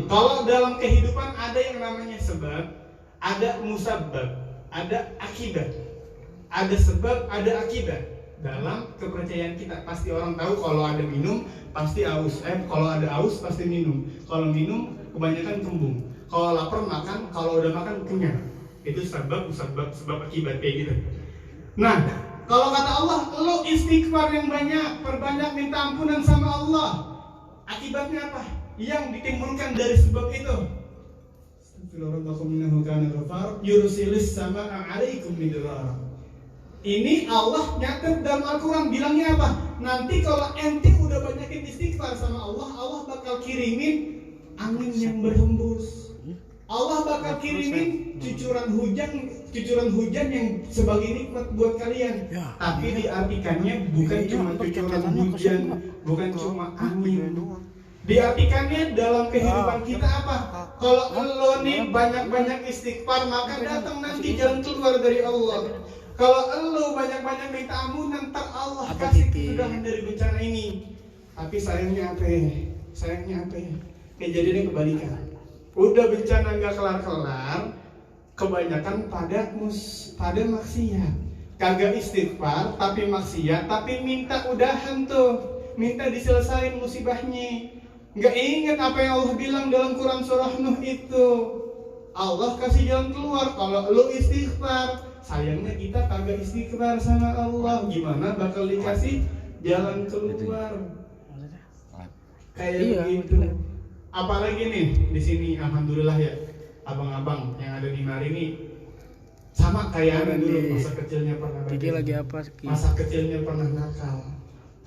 Kalau dalam kehidupan ada yang namanya sebab, ada musabbab, ada akibat. Ada sebab, ada akibat. Dalam kepercayaan kita pasti orang tahu kalau ada minum pasti aus. Kalau ada aus pasti minum. Kalau minum kebanyakan kembung. Kalau lapar makan, kalau udah makan kenyang. Itu sebab akibat kayak gitu. Nah, kalau kata Allah, lo istighfar yang banyak, perbanyak minta ampunan sama Allah. Akibatnya apa? Yang ditimbulkan dari sebab itu. Ini Allah nyatet dalam Al-Quran bilangnya apa? Nanti kalau ente udah banyakin istighfar sama Allah, Allah bakal kirimin angin yang berhembus. Allah bakal kirimin cucuran hujan yang sebagai nikmat buat kalian. Tapi diartikannya bukan cuma cucuran hujan, bukan cuma angin. Diartikannya dalam kehidupan kita apa? Kalau lo nih banyak-banyak istighfar, maka datang nanti jalan keluar dari Allah. Kalau lo banyak-banyak minta ampunan, ntar Allah kasih kesudahan dari bencana ini. Tapi sayangnya apa ya? Kejadiannya kebalikan. Udah bencana nggak kelar-kelar, kebanyakan pada maksiat. Kagak istighfar, tapi maksiat, tapi minta udahan tuh, minta diselesain musibahnya. Nggak ingat apa yang Allah bilang dalam Quran surah Nuh itu. Allah kasih jalan keluar kalau lu istighfar. Sayangnya kita kagak istighfar sama Allah, gimana bakal dikasih jalan keluar? Kayak begitu. Apalagi nih di sini, alhamdulillah ya, abang-abang yang ada di mari ini sama kayak ada dulu masa kecilnya pernah masa kecilnya pernah nakal,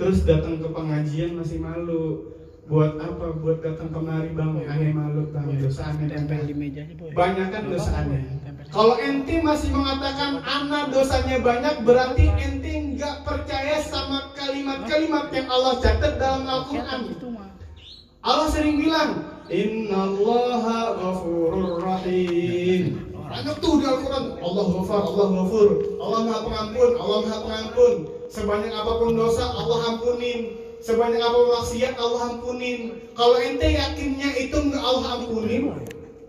terus datang ke pengajian masih malu. Buat apa? Buat datang kemari bang, aneh malu bang, dosa aneh tempel di meja. Banyakan dosa aneh. Kalau ente masih mengatakan anak dosanya banyak, berarti ente nggak percaya sama kalimat-kalimat yang Allah catat dalam Al-Quran. Allah sering bilang, Innallaha ghafurur rahim. Banyak tuh di Al-Quran, Allah ghafar, Allah ghafur, Allah maha pengampun, Allah maha pengampun. Sebanyak apapun dosa Allah ampunin, sebanyak apapun maksiat Allah ampunin. Kalau ente yakinnya itu nggak Allah ampunin,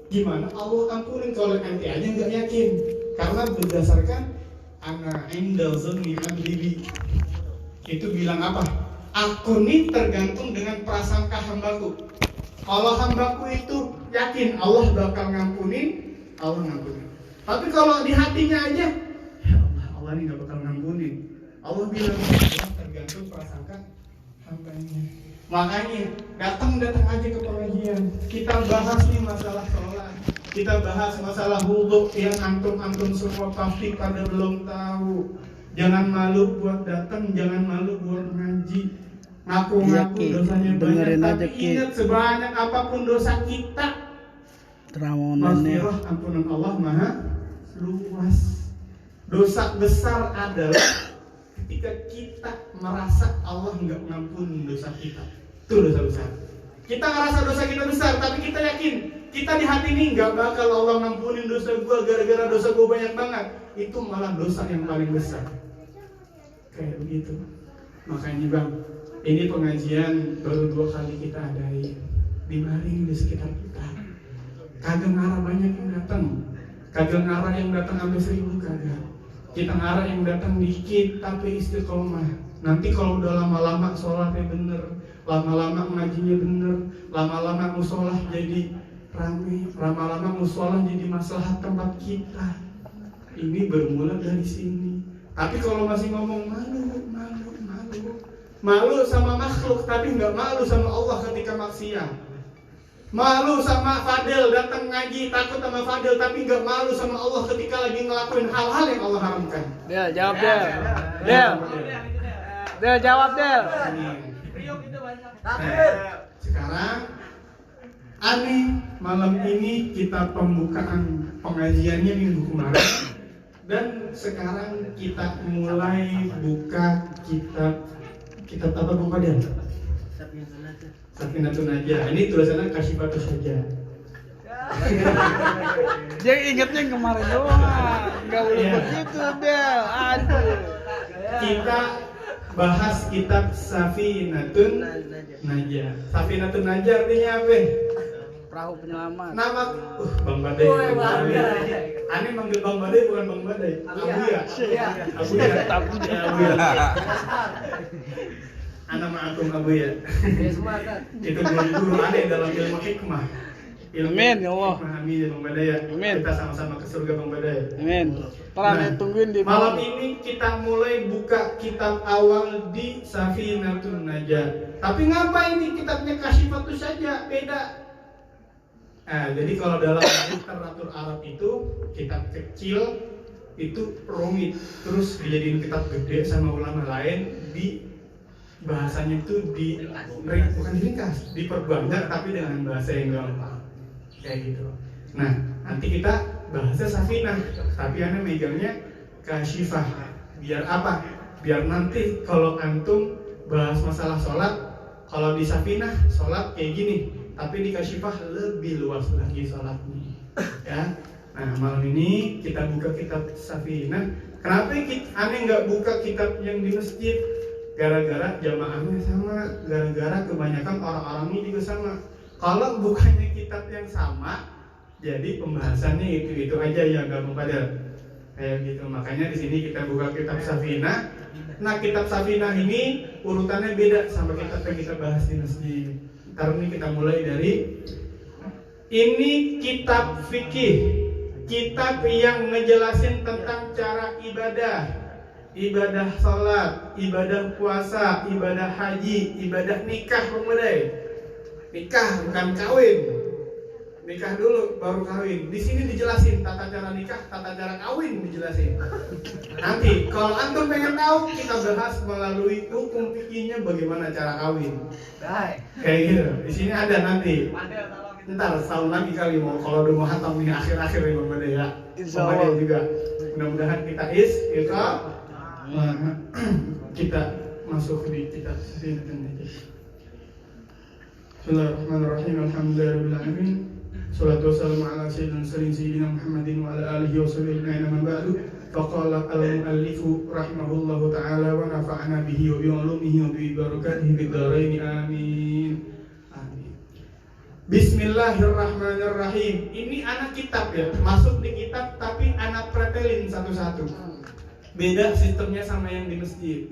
gimana Allah ampunin kalau ente aja nggak yakin? Karena berdasarkan ana indal zanni abdi, itu bilang apa? Aku nih tergantung dengan prasangka hambaku. Kalau hambaku itu yakin Allah bakal ngampunin, Allah ngampunin. Tapi kalau di hatinya aja, ya Allah ini nggak bakal ngampunin. Allah bilang tergantung prasangka hambanya. Makanya datang aja ke pengajian. Kita bahas nih masalah sholat, kita bahas masalah wudu yang antum semua pasti pada belum tahu. Jangan malu buat datang, jangan malu buat ngaji. Ngaku-ngaku dosanya banyak, tapi ingat sebanyak apapun dosa kita, maghfirah ampunan Allah maha luas. Dosa besar adalah ketika kita merasa Allah nggak ngampuni dosa kita. Itu dosa besar. Kita ngerasa dosa kita besar, tapi kita yakin kita di hati ini nggak bakal Allah ngampunin dosa gua gara-gara dosa gua banyak banget. Itu malah dosa yang paling besar. Kayak begitu. Makanya bang, ini pengajian baru 2 kali kita adain di Maring, di sekitar kita. Kagak ngarah banyak yang datang, kagak ngarah yang datang sampai 1000 kagak. Kita ngarah yang datang dikit tapi istiqomah. Nanti kalau udah lama-lama sholatnya bener, lama-lama ngajinya bener, lama-lama musolah jadi ramai, lama-lama musolah jadi masalah tempat kita. Ini bermula dari sini. Tapi kalau masih ngomong malu sama makhluk, tapi nggak malu sama Allah ketika maksiat. Malu sama Fadil datang ngaji, takut sama Fadil, tapi nggak malu sama Allah ketika lagi ngelakuin hal-hal yang Allah haramkan. Del, jawab Del. Del, jawab Del. Sekarang aneh, malam ini kita pembukaan pengajiannya minggu kemarin. Dan sekarang kita mulai buka kitab apa Bang Fadil? Safinatun Najah. Ini tulisannya Kasyifatus saja. Dia ingetnya yang kemarin doang. Enggak boleh begitu, Del. Aduh. Kita bahas kitab Safinatun Najah. Safinatun Najah artinya apa? Perahu penyelamat. Nama Bang Badai. Aneh manggil Bang Badai bukan Bang Badai. Abuya. Abuya. Nama Agung Abuya. Itu guru aneh dalam ilmu hikmah. Amin ya Allah. Amin ya Bang Badai ya. Amin. Kita sama-sama ke surga Bang Badai. Amin. Ntar tungguin di malam ini kita mulai buka kitab awal di Safinatun Najah. Tapi ngapa ini kitabnya Kasyifatus saja? Beda. Nah, jadi kalau dalam literatur Arab itu kitab kecil itu rumit, terus dijadiin kitab gede sama ulama lain, di bahasanya itu bukan diringkas, diperbanyak tapi dengan bahasa yang gampang kayak gitu. Nah, nanti kita bahasa Safinah, tapi Anda megangnya Kasyifah. Biar apa? Biar nanti kalau antum bahas masalah sholat, kalau di Safinah sholat kayak gini, tapi di Kasyifah lebih luas lagi sholatnya. Ya. Nah, malam ini kita buka kitab Safinah. Kenapa Anda nggak buka kitab yang di masjid? Gara-gara jamaahnya sama, gara-gara kebanyakan orang-orangnya juga sama. Kalau bukannya kitab yang sama, jadi pembahasannya itu aja yang gabung pada kayak gitu. Makanya di sini kita buka kitab Safinah. Nah, kitab Safinah ini urutannya beda sama kitab yang kita bahas di masjid. Ntar ini kita mulai dari ini kitab fikih, kitab yang ngejelasin tentang cara ibadah sholat, ibadah puasa, ibadah haji, ibadah nikah, nikah bukan kawin. Nikah dulu baru kawin. Di sini dijelasin tata cara nikah, tata cara kawin dijelasin. Nanti kalau antum pengen tahu, kita bahas melalui hukum fikihnya bagaimana cara kawin. Kayak gitu. Di sini ada nanti. Ntar setahun lagi kali mau kalau udah mau hatam nih akhir-akhir nih Bang Bade ya. Bang juga. Mudah-mudahan kita kita masuk di kitab Safinatun Najah. Bismillahirrahmanirrahim. Alhamdulillahirabbil alamin. Salatu wassalamu ala sayyidina Muhammadin wa ala alihi wa sahbihi ajma'in. Ba'du. Faqala al-mu'allifu rahimahullahu ta'ala wa nafa'ana bihi wa bi 'ulumihi wa bi barakatihi fid dharain. Amin. Amin. Bismillahirrahmanirrahim. Ini anak kitab ya, masuk di kitab tapi anak pretelin satu-satu. Beda sistemnya sama yang di masjid.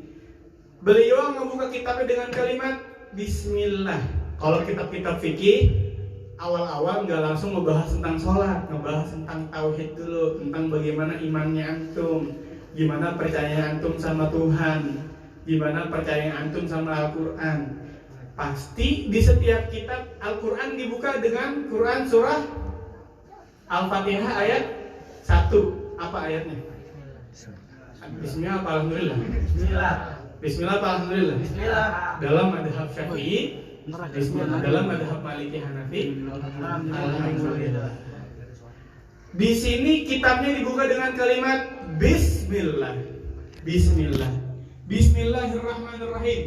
Beliau membuka kitabnya dengan kalimat Bismillah. Kalau kitab-kitab fikih awal-awal nggak langsung ngebahas tentang sholat, ngebahas tentang tauhid dulu, tentang bagaimana imannya antum, gimana percaya antum sama Tuhan, gimana percaya antum sama Al-Quran. Pasti di setiap kitab Al-Quran dibuka dengan Quran surah Al-Fatihah ayat 1. Apa ayatnya? Bismillah apa alhamdulillah? Bismillah apa alhamdulillah? Dalam madhab Syafi'i, Bismillah. Dalam madhab Maliki Hanafi, alhamdulillah. Di sini kitabnya dibuka dengan kalimat Bismillah. Bismillahirrahmanirrahim.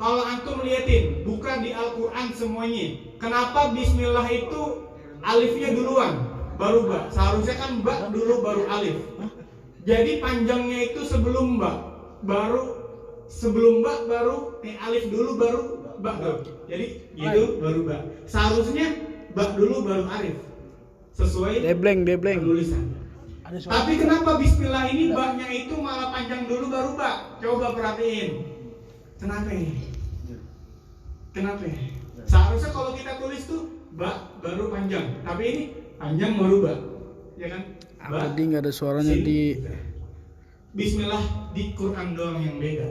Kalau antum liatin, buka di Al-Quran semuanya. Kenapa Bismillah itu alifnya duluan, baru ba? Seharusnya kan ba dulu baru alif. Jadi panjangnya itu sebelum ba, baru alif dulu baru ba. Jadi gitu baru ba. Seharusnya ba dulu baru alif. Sesuai debleng penulisan. Tapi kenapa Bismillah ini ba-nya itu malah panjang dulu baru ba? Coba perhatiin. Kenapa? Seharusnya kalau kita tulis tuh ba baru panjang, tapi ini panjang baru ba, ya kan? Tadi nggak ada suaranya di Bismillah di Quran doang yang beda.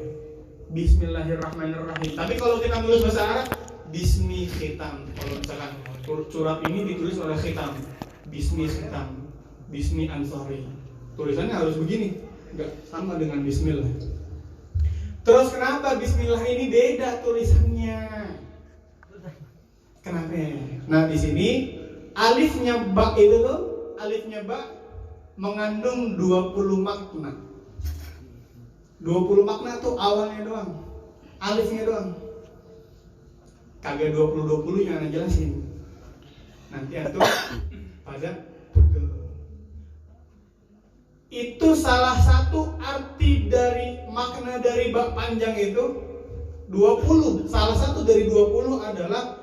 Bismillahirrahmanirrahim. Tapi kalau kita tulis bahasa Arab, Bismi khitam. Kalau misalkan surat ini ditulis oleh khitam, Bismi khitam, Bismi ansari. Tulisannya harus begini, nggak sama dengan Bismillah. Terus kenapa Bismillah ini beda tulisannya? Kenapa? Nah di sini alifnya ba itu tuh, alifnya ba mengandung 20 makna. 20 makna tuh awalnya doang, alifnya doang. Kagak 20 yang Ana jelasin. Nanti atuh pada itu salah satu arti dari makna dari ba panjang itu 20. Salah satu dari 20 adalah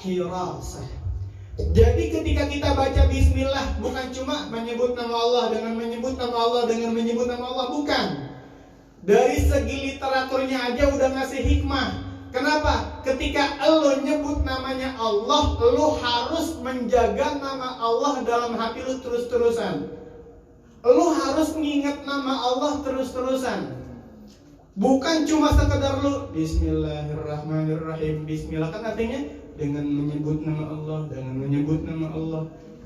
hirasah. Jadi ketika kita baca bismillah bukan cuma menyebut nama Allah dengan menyebut nama Allah dengan menyebut nama Allah, bukan. Dari segi literaturnya aja udah ngasih hikmah. Kenapa? Ketika lo nyebut namanya Allah, lo harus menjaga nama Allah dalam hati lo terus-terusan. Lo harus mengingat nama Allah terus-terusan. Bukan cuma sekedar lo Bismillahirrahmanirrahim. Bismillah kan artinya dengan menyebut nama Allah, dengan menyebut nama Allah.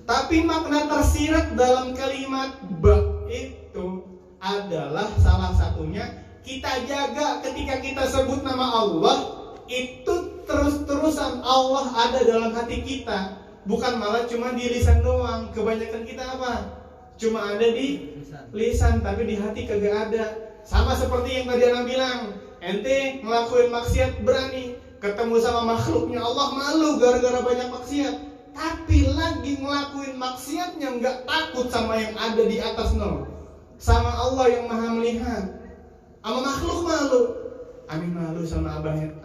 Tapi makna tersirat dalam kalimat ba itu adalah salah satunya kita jaga ketika kita sebut nama Allah, itu terus-terusan Allah ada dalam hati kita. Bukan malah cuma di lisan doang. Kebanyakan kita apa? Cuma ada di lisan, tapi di hati kagak ada. Sama seperti yang tadi Ana bilang, ente ngelakuin maksiat berani, ketemu sama makhluknya Allah malu gara-gara banyak maksiat. Tapi lagi ngelakuin maksiatnya nggak takut sama yang ada di atas no, sama Allah yang maha melihat. Sama makhluk malu. Amin malu sama abahnya,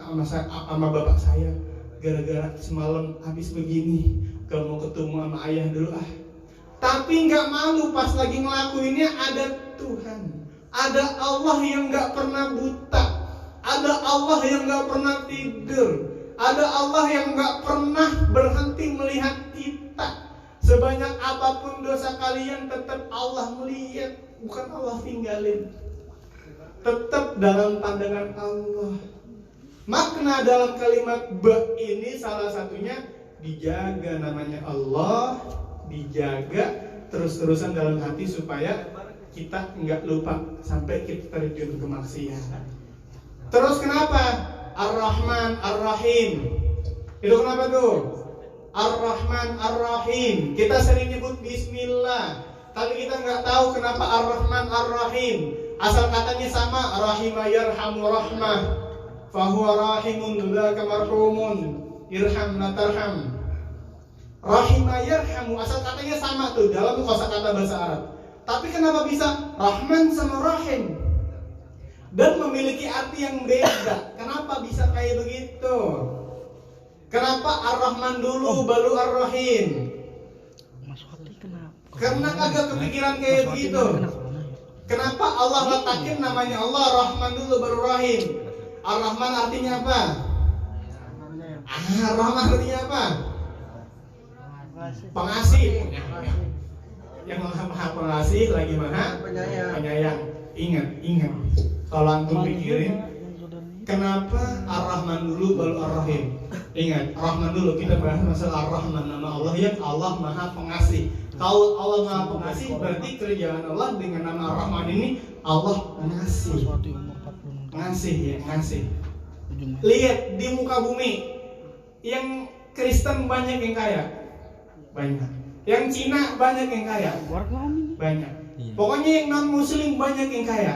sama bapak saya, gara-gara semalam habis begini, kalau mau ketemu sama ayah dulu ah. Tapi nggak malu pas lagi ngelakuinnya ada Tuhan. Ada Allah yang gak pernah buta. Ada Allah yang gak pernah tidur. Ada Allah yang gak pernah berhenti melihat kita. Sebanyak apapun dosa kalian tetap Allah melihat. Bukan Allah tinggalin. Tetap dalam pandangan Allah. Makna dalam kalimat ba ini salah satunya dijaga namanya Allah. Dijaga terus-terusan dalam hati supaya kita nggak lupa sampai kita terjun ke maksiat. Terus kenapa? Ar-Rahman, Ar-Rahim. Itu kenapa tuh? Ar-Rahman, Ar-Rahim. Kita sering nyebut Bismillah, tapi kita nggak tahu kenapa Ar-Rahman, Ar-Rahim. Asal katanya sama, Rahima yarhamu rahmah, fahuwa rahimun dzaka marhumun, irham natarham. Rahima yarhamu, asal katanya sama tuh dalam kosakata bahasa Arab. Tapi kenapa bisa Rahman sama Rahim dan memiliki arti yang beda? Kenapa bisa kayak begitu? Kenapa Ar-Rahman dulu baru Ar-Rahim? Karena agak kepikiran kayak begitu. Kenapa Allah letakin namanya Allah Rahman dulu baru Rahim? Ar-Rahman artinya apa? Rahman artinya apa? Pengasih. Yang maha pengasih lagi maha penyayang. Ingat. Kalau antum pikirin, kenapa Ar-Rahman dulu baru Ar-Rahim? Ingat, Rahman dulu. Kita bahas masalah Ar-Rahman, nama Allah yang Allah maha pengasih. Kalau Allah maha pengasih, berarti kerjaan Allah dengan nama Ar-Rahman ini Allah pengasih. Ngasih. Lihat di muka bumi, yang Kristen banyak yang kaya, banyak. Yang Cina banyak yang kaya, banyak. Pokoknya yang non Muslim banyak yang kaya.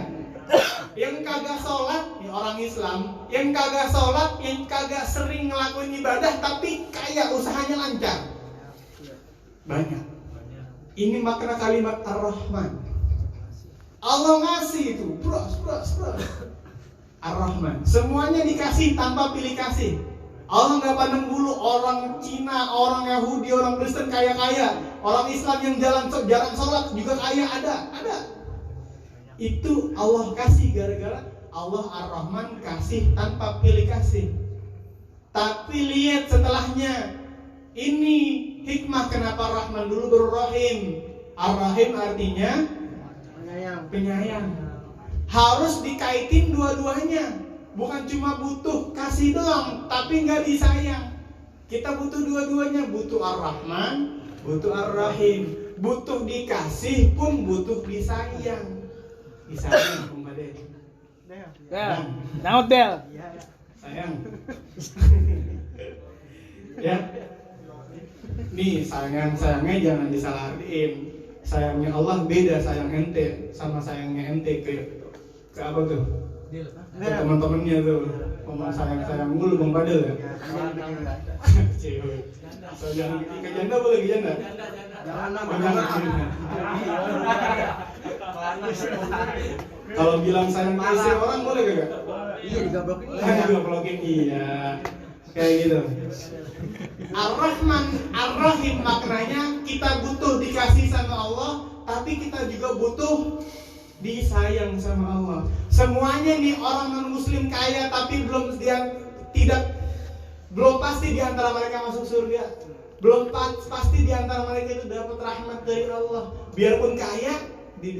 Yang kagak sholat, ya orang Islam. Yang kagak sholat, yang kagak sering ngelakuin ibadah, tapi kaya, usahanya lancar, banyak. Ini makna kalimat Ar-Rahman. Allah ngasih itu, bros. Ar-Rahman, semuanya dikasih tanpa pilih kasih. Allah nggak pandang bulu orang Cina, orang Yahudi, orang Kristen kaya-kaya, orang Islam yang jarang sholat juga kaya, ada. Itu Allah kasih gara-gara Allah Ar-Rahman kasih tanpa pilih kasih. Tapi lihat setelahnya, ini hikmah kenapa Rahman dulu baru Rahim. Ar-Rahim artinya penyayang. Harus dikaitin dua-duanya. Bukan cuma butuh kasih doang, tapi nggak disayang. Kita butuh dua-duanya, butuh Ar-Rahman, butuh Ar-Rahim. Butuh dikasih pun butuh disayang. Disayang, Bung Bade. Daud Del. Sayang. Ya. Nih, sayangnya jangan disalahin. Sayangnya Allah beda sayang ente sama sayangnya ente ke apa tuh? Ke teman-temannya tuh. Ngomong sayang mulu Bang Padel ya. Cewek. So, jangan ke janda boleh ke janda? Jangan. Kalau bilang sayang ke istri orang boleh kagak? Iya digablokin. Digablokin iya. Kayak gitu. Ar-Rahman, Ar-Rahim maknanya kita butuh dikasih sama Allah, tapi kita juga butuh disayang sama Allah. Semuanya nih orang non-muslim kaya, tapi belum pasti di antara mereka masuk surga. Belum pasti di antara mereka itu dapat rahmat dari Allah. Biarpun kaya di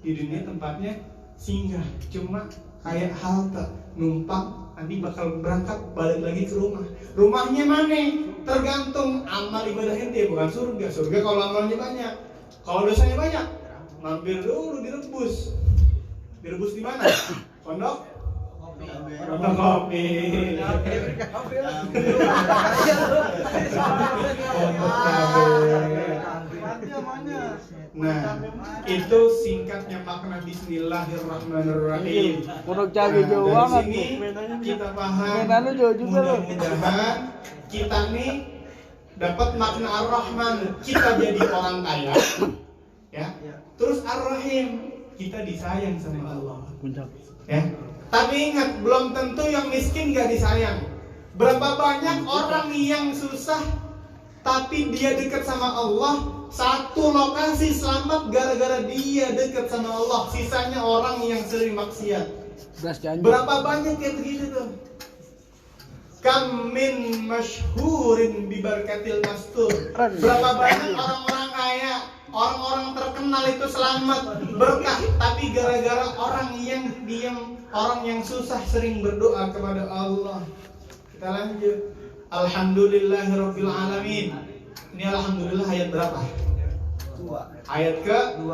dunia tempatnya singgah, cuma kayak halte, numpang, nanti bakal berangkat balik lagi ke rumah. Rumahnya mana? Tergantung amal ibadah ente, bukan surga. Surga kalau amalnya banyak. Kalau dosanya banyak, mampir dulu direbus. Direbus di mana? Pondok? Pondok kopi. Nah, itu singkatnya makna Bismillahirrahmanirrahim. Pondok cabe jauh Dari banget sini tuh. kita paham. Mainannya jauh juga loh. Mudah-mudahan kita nih dapat makna Ar-Rahman, kita jadi orang kaya, ya. Terus Ar-Rahim, kita disayang sama Allah. Ya. Tapi ingat, belum tentu yang miskin gak disayang. Berapa banyak orang yang susah tapi dia dekat sama Allah. Satu lokasi selamat gara-gara dia dekat sama Allah. Sisanya orang yang sering maksiat. Berapa banyak yang begitu tuh? Kam min masyhurin bi barakatil mastur. Berapa banyak orang-orang kaya, orang-orang terkenal itu selamat berkah, tapi gara-gara orang yang diam, orang yang susah sering berdoa kepada Allah. Kita lanjut. Alhamdulillahirabbil alamin. Ini alhamdulillah ayat berapa? 2. Ayat ke-2.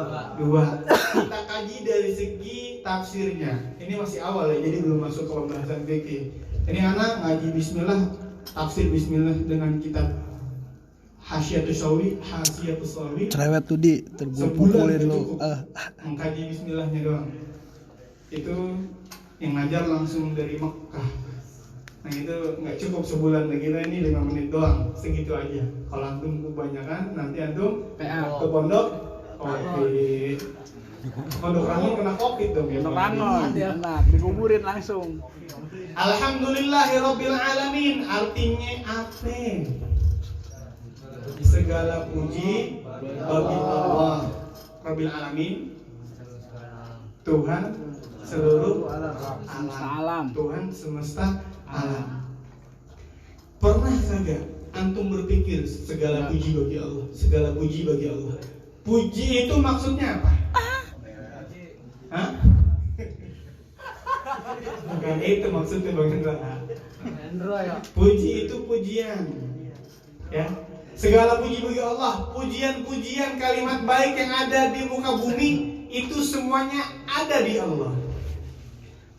Kita kaji dari segi tafsirnya. Ini masih awal ya, jadi belum masuk ke pembahasan fikih. Ini anak ngaji bismillah, tafsir bismillah dengan kitab Hasyiatus Sawi. Cerewet tuh di terpukulin lo. Mengkaji bismillahnya doang. Itu yang ngajar langsung dari Mekah. Nah itu nggak cukup sebulan lagi, kita ini 5 menit doang, segitu aja. Kalau antum kebanyakan, nanti antum ke pondok kopi. Pondok Rangon kena kopi dong ya. Pondok Rangon, enak, dikuburin langsung. Alhamdulillahirabbil alamin, artinya apa? Segala puji bagi Allah Rabbil alamin, Tuhan seluruh alam, Tuhan semesta alam. Pernah kagak antum berpikir segala puji bagi Allah, segala puji bagi Allah? Puji itu maksudnya apa? Hah? Bukan itu maksudnya Bang Hendra. Puji itu pujian, ya. Segala puji bagi Allah. Pujian-pujian, kalimat baik yang ada di muka bumi itu semuanya ada di Allah.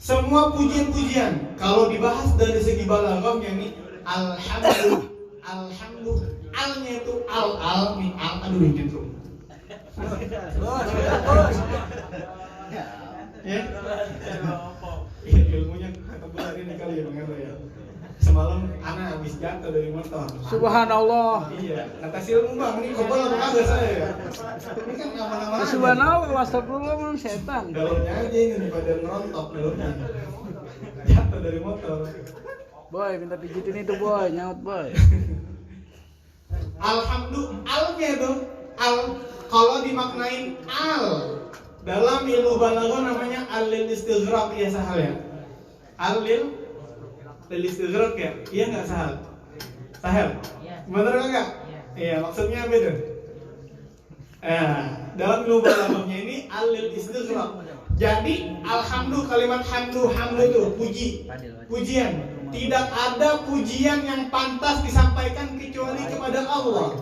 Semua pujian-pujian, kalau dibahas dari segi balaghahnya nih, alhamdulillah, alnya itu nih aduh gitu. Ya, ilmunya kebetulan ini kali ya Bang Hendra ya. Semalam anak habis jatuh dari motor. Subhanallah. Iya, kata ilmu Bang, ini kebal apa kagak saya ya? Ini kan aman-aman. Subhanallah, astagfirullah, belum setan. Dalamnya aja ini badan rontok dalamnya. Jatuh dari motor. Boy, minta pijitin itu boy, nyaut boy. Alhamdulillah, alnya tuh, al kalau dimaknain al dalam ilmu balaghah namanya al-lil istighraq ya Sahal ya. Al-lil istighraq ya. Iya enggak Sahal? Sahal? Benar enggak? Iya, maksudnya apa itu? Dalam ilmu balaghahnya ini al-lil istighraq. Jadi alhamdulillah, kalimat hamdu itu pujian. Tidak ada pujian yang pantas disampaikan kecuali kepada Allah.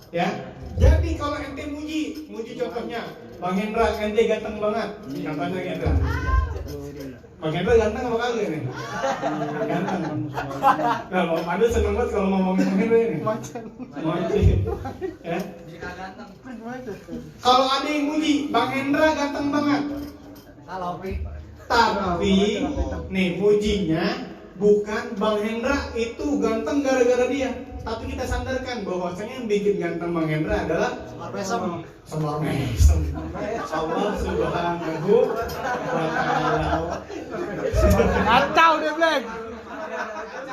Ya. Jadi kalau ente muji contohnya, Bang Hendra ente ganteng banget. Contohnya gitu. Bang Hendra ganteng apa kagak nih? Ganteng. Nah, Bang Pandu seneng banget kalau ngomongin Bang Hendra ini. Moncen. Ya. Kalau ada yang muji, Bang Hendra ganteng banget. Tapi nih mujinya bukan Bang Hendra itu ganteng gara-gara dia, tapi kita sandarkan bahwasanya yang bikin ganteng Bang Hendra adalah Semar Mesem. Allah Subhanahu wa taala. Kacau deh, Black.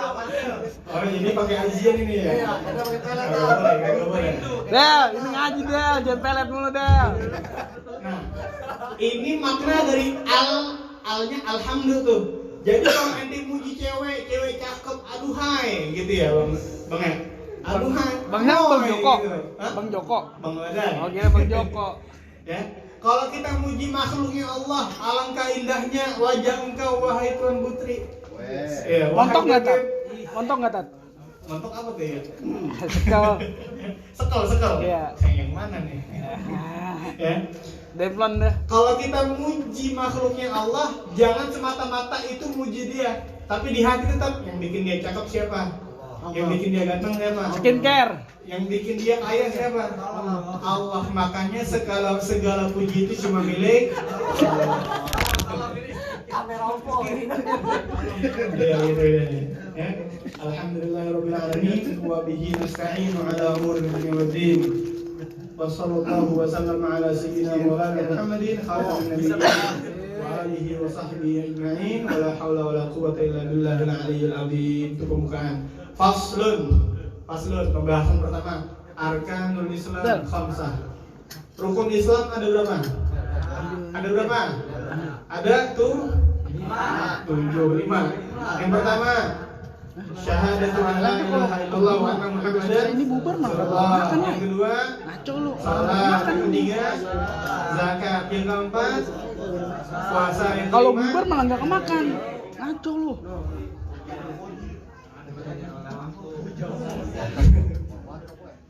Oh, ini pakai ajian ini ya? Iya, ada pakai pelet. Kagak boleh. Del, ini ngaji Del, jangan pelet mulu Del. Nah, ini makna dari alnya alhamdulillah tuh. Jadi kalau ente muji cewek cakep, aduhai gitu ya bang. Aduhai. Bang Joko. Gitu. Bang Joko. Bang Wadan. Oh, kira Bang Joko. Ya. Kalau kita muji makhluknya Allah, alangkah indahnya wajah engkau wahai Tuan Putri. Ya, Montok nggak Tat? Montok nggak Tat? Montok apa tuh ya? Sekel. Sekel. Iya. Yang mana nih? Ya. Deflon deh. Kalau kita muji makhluknya Allah, jangan semata-mata itu muji dia, tapi di hati tetap yang bikin dia cakep siapa? Yang bikin dia ganteng siapa? Skincare. Yang bikin dia kaya siapa? Allah. Makanya segala puji itu cuma milik Kamera opo. Ya. Alhamdulillahirabbil alamin wa bihi nasta'inu ala umuri dunya waddin. Wa sallallahu wa sallama ala sayyidina Maulana Muhammadin khatamin nabiyyin wa alihi wa sahbihi ajma'in wa la haula wa la quwwata illa billahil aliyyil azim. Itu pembukaan. Faslun pembahasan pertama. Arkanul Islam khamsah. Rukun Islam ada berapa? Ada tuh 5. Yang pertama, syahadatu an la ilaha illallah wa anna muhammadan. Ini bubar mah. Makan. Yang kedua, Ngaco lu. salat. Yang ketiga, zakat. Yang keempat, puasa. Yang Kalau kelima, bubar malah nggak kemakan. Ngaco lu.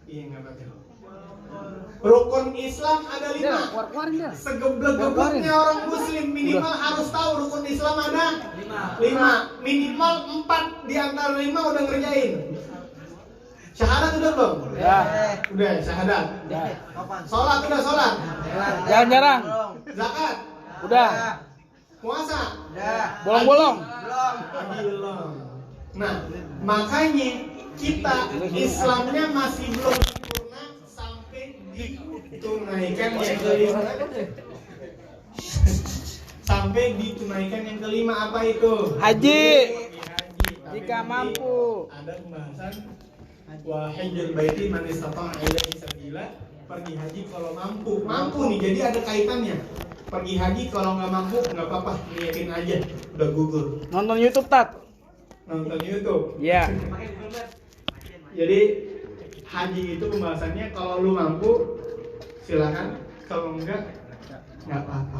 iya nggak apa-apa. Rukun Islam ada 5. Del, keluarin Del. Segeblek-gebleknya orang muslim minimal harus tahu rukun Islam ada 5. Minimal 4 di antara 5 udah ngerjain. Syahadat udah belum? Ya. Udah syahadat. Ya. Sholat udah sholat. Jarang-jarang. Zakat. Udah. Puasa. Bolong-bolong. Belum. Nah, makanya kita Islamnya masih belum sempurna sampai ditunaikan yang kelima. Sampai ditunaikan yang kelima apa itu? Haji. Tapi Jika nanti mampu. ada pembahasan wa hajjul baiti man istata'a ilaihi sabila. Pergi haji kalau mampu nih, jadi ada kaitannya. Pergi haji kalau nggak mampu nggak apa-apa, niatin aja, udah gugur. Nonton YouTube Tat. Nonton YouTube. Iya. Jadi haji itu pembahasannya kalau lu mampu silakan, kalau enggak nggak apa-apa.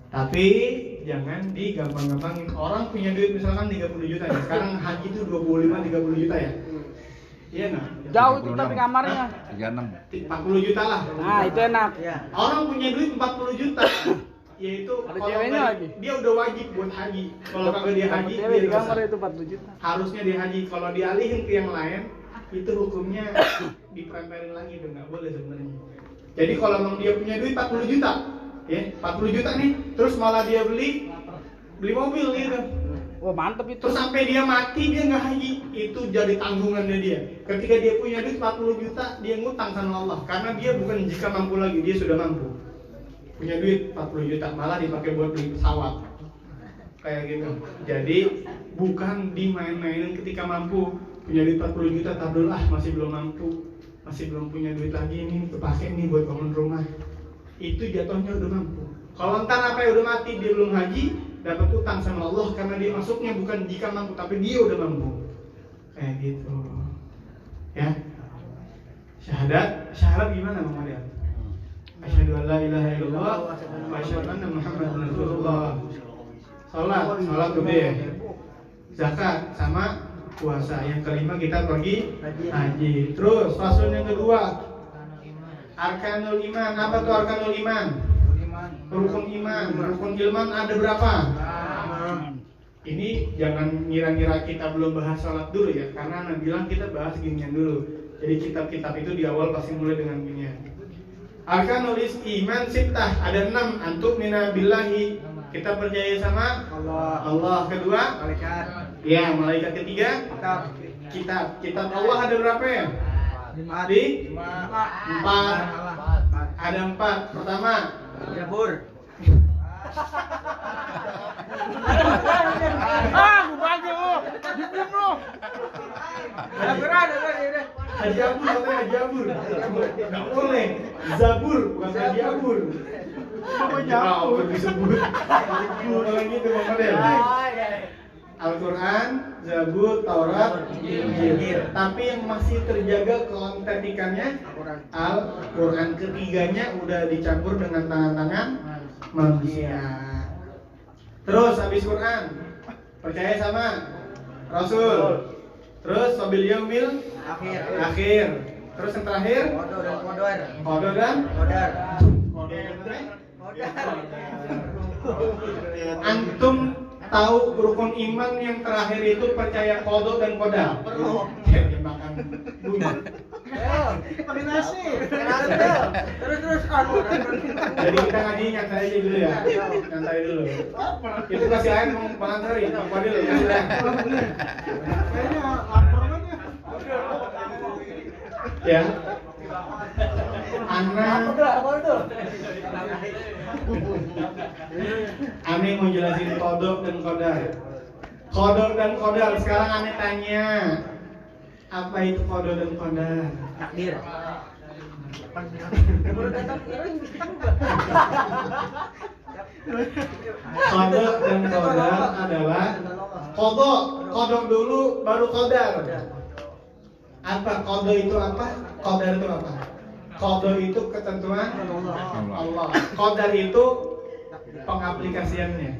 Tapi jangan digampang-gampangin. Orang punya duit misalkan 30 juta ya. Sekarang haji itu 25-30 juta ya. Iya nggak? Jauh itu tapi kamarnya. 40 juta lah. Nah, itu enak. Orang punya duit 40 juta. Yaitu Ada kalau ceweknya nggak- lagi. dia udah wajib buat haji. Kalau kagak dia haji, Cewek dia di dosa. kamar itu 40 juta. Harusnya dia haji. Kalau dialihin ke yang lain, itu hukumnya diperemperin lagi, udah nggak boleh sebenarnya. Jadi kalau emang dia punya duit 40 juta, ya 40 juta nih, terus malah dia beli mobil gitu. Wah, mantep itu. Terus sampai dia mati dia nggak haji, itu jadi tanggungannya dia. Ketika dia punya duit 40 juta, dia ngutang sama Allah karena dia bukan jika mampu lagi, dia sudah mampu. Punya duit 40 juta malah dipakai buat beli pesawat. Kayak gitu. Jadi bukan dimain-mainin ketika mampu. Punya duit 40 juta tar dulu, masih belum mampu. Masih belum punya duit lagi nih, kepake nih buat bangun rumah. Itu jatuhnya udah mampu. Kalau ntar apa udah mati dia belum haji, dapat utang sama Allah karena dia masuknya bukan jika mampu tapi dia udah mampu. Kayak gitu. Ya. Syahadat gimana Bang Maria? Asyhadu an la ilaha illallah wa asyhadu anna Muhammadan rasulullah. Salat gede ya. Zakat sama puasa. Yang kelima kita pergi haji. Terus faslon yang kedua, arkanul iman. Apa tuh arkanul iman? Rukun iman. Rukun iman ada berapa? Ini jangan ngira-ngira kita belum bahas salat dulu ya, karena Nabi bilang kita bahas ginian dulu. Jadi kitab-kitab itu di awal pasti mulai dengan ginian. Arkanul iman sittah, ada 6. Antuk mina billahi, kita percaya sama Allah. Kedua, Malaikat. ya malaikat. Ketiga, kitab Allah ada berapa ya? 4. Ada 4. Pertama, Jabur. Gue bagi lu. Diem lu. Haji Abur katanya Haji Abur. Nggak boleh. Zabur bukan Haji Abur. Abur disebut. Kalau gitu Bang Fadel. Al-Quran, Zabur, Taurat, Injil. Tapi yang masih terjaga keautentikannya Al-Quran. Ketiganya udah dicampur dengan tangan-tangan manusia. Terus habis Quran percaya sama Rasul. Terus wabil yaumil akhir. Terus yang terakhir qadar dan qadar. Antum tahu rukun iman yang terakhir itu percaya qada dan qadar? Ya makan bumbu. Pakai nasi. Terus Jadi kita ngaji nyantai aja dulu ya. Nyantai dulu. Itu kasih air mau Bang Ansari, Bang Fadil. Kayaknya lapar banget Ya. Ane mau jelasin qada dan qadar. Qada dan qadar. Sekarang Ane tanya, apa itu qada dan qadar? takdir. Qada dan qadar adalah qada dulu baru qadar. Apa qada itu apa? Qadar itu apa? Qada itu ketentuan Allah. Qadar itu pengaplikasiannya.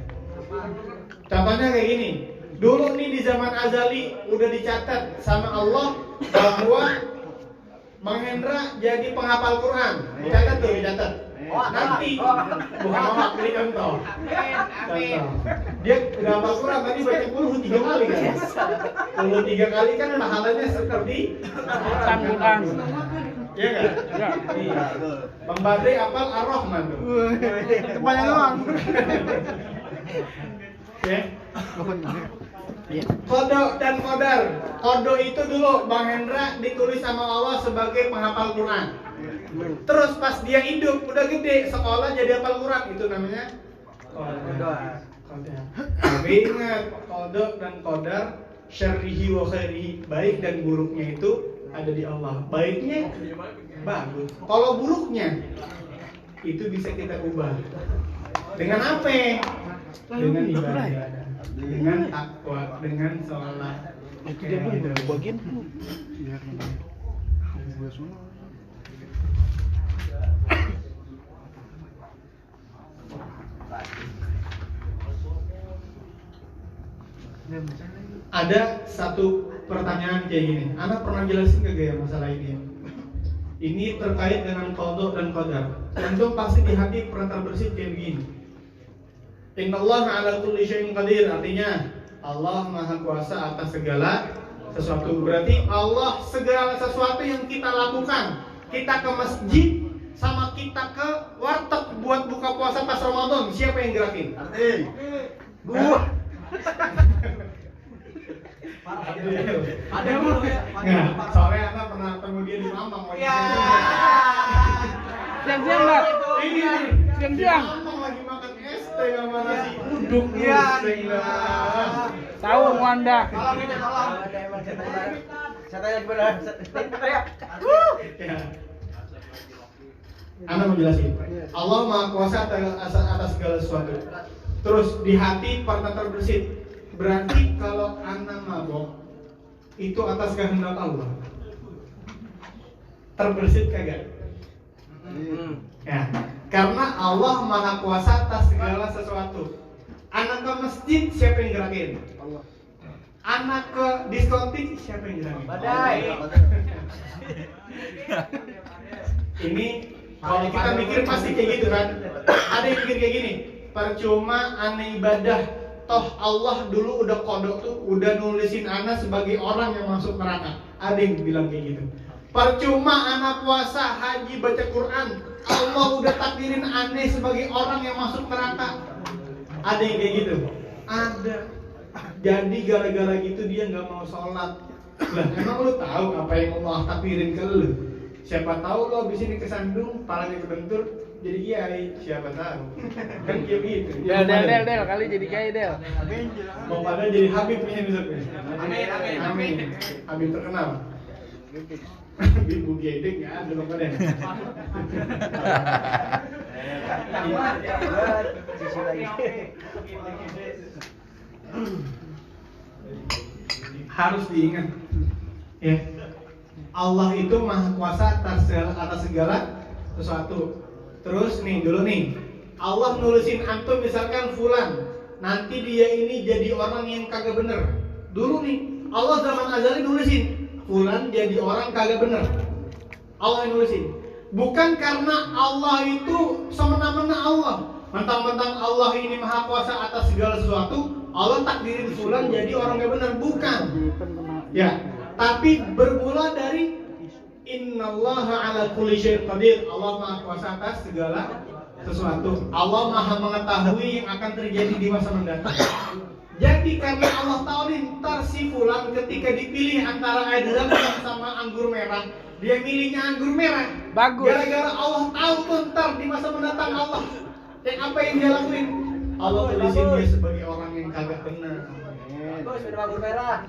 Contohnya kayak gini. Dulu nih di zaman azali udah dicatat sama Allah bahwa Bang Hendra jadi penghafal Quran. Dicatat tuh, dicatat. Nanti bukan awak, ini contoh. Contoh. Dia udah hafal Quran tadi baca puluh 3 kali kan? 3 kali kan pahalanya seperti Tanggungan. Iya kan? Ya. Iya. Bang Badri hafal Ar-Rahman tuh. Kebanyakan doang. Oke. Qada dan qadar. Qada itu dulu Bang Hendra ditulis sama Allah sebagai penghafal Quran. Terus pas dia hidup udah gede sekolah jadi hafal Quran, itu namanya qadar. Tapi ingat, qada dan qadar syarrihi wa khairihi, baik dan buruknya itu ada di Allah. Baiknya bagus. Kalau buruknya itu bisa kita ubah. Dengan apa? Dengan ibadah, dengan takwa, dengan sholat. Itu dia belum bagian tuh. Ada satu pertanyaan kayak gini. Anak pernah jelasin ke gaya masalah ini. Ini terkait dengan qada dan qadar. Tentu pasti di hati pernah terbersit kayak begini. Innallaha 'ala kulli syai'in qadir, artinya Allah Maha Kuasa atas segala sesuatu. Berarti Allah segala sesuatu yang kita lakukan, kita ke masjid sama kita ke warteg buat buka puasa pas Ramadan, siapa yang gerakin? Gua. Ada lu ya? Nggak, soalnya anak pernah ketemu dia di Mampang. Ya. Siang-siang nggak? Ini Siang-siang. Mampang lagi makan ST sama nasi uduk. Iya. Tahu Wanda. Tolong ini tolong. Saya tanya gimana? Teriak. Ya. Anda mau jelasin. Allah Maha Kuasa atas segala sesuatu. Terus di hati pernah terbersit. Berarti kalau Anda mabok itu atas kehendak Allah. Terbersit kagak? Ya. Karena Allah Maha Kuasa atas segala sesuatu. Anak ke masjid siapa yang gerakin? Allah. Anak ke diskotik siapa yang gerakin? Badai. Ini kalau kita mikir pasti kayak gitu kan. Ada yang mikir kayak gini, percuma aneh ibadah, toh Allah dulu udah kodok tuh, udah nulisin ana sebagai orang yang masuk neraka. Ada yang bilang kayak gitu. Percuma anak puasa, haji, baca Quran, Allah udah takdirin aneh sebagai orang yang masuk neraka. Ada yang kayak gitu. Ada. Jadi gara-gara gitu dia nggak mau sholat. Lah emang lu tahu apa yang Allah takdirin ke lu? Siapa tahu lo abis ini kesandung, palanya kebentur, jadi kiai, siapa tahu. Kan kiai gitu. Del kali jadi kiai Del. Mau pada jadi Habib punya besok. Amin. Habib terkenal. Habib Bugedeng ya, belum ada. Sisi lagi. Harus diingat ya, Allah itu maha kuasa atas segala sesuatu. Terus nih dulu nih, Allah nulisin antum misalkan fulan, nanti dia ini jadi orang yang kagak bener. Dulu nih, Allah zaman azali nulisin fulan jadi orang kagak bener. Allah yang nulisin. Bukan karena Allah itu semena-mena Allah. Mentang-mentang Allah ini maha kuasa atas segala sesuatu, Allah takdirin fulan jadi orang gak benar, bukan. Ya, tapi bermula dari innallaha ala kulli syai'in qadir. Allah maha kuasa atas segala sesuatu. Allah maha mengetahui yang akan terjadi di masa mendatang. Jadi karena Allah tahu nih, ntar si fulan ketika dipilih antara air zam-zam sama anggur merah, dia milihnya anggur merah. Bagus. Gara-gara Allah tahu tuh ntar di masa mendatang Allah yang apa yang dia lakuin, Allah tulisin dia sebagai orang yang kagak benar. Bagus, minum anggur merah.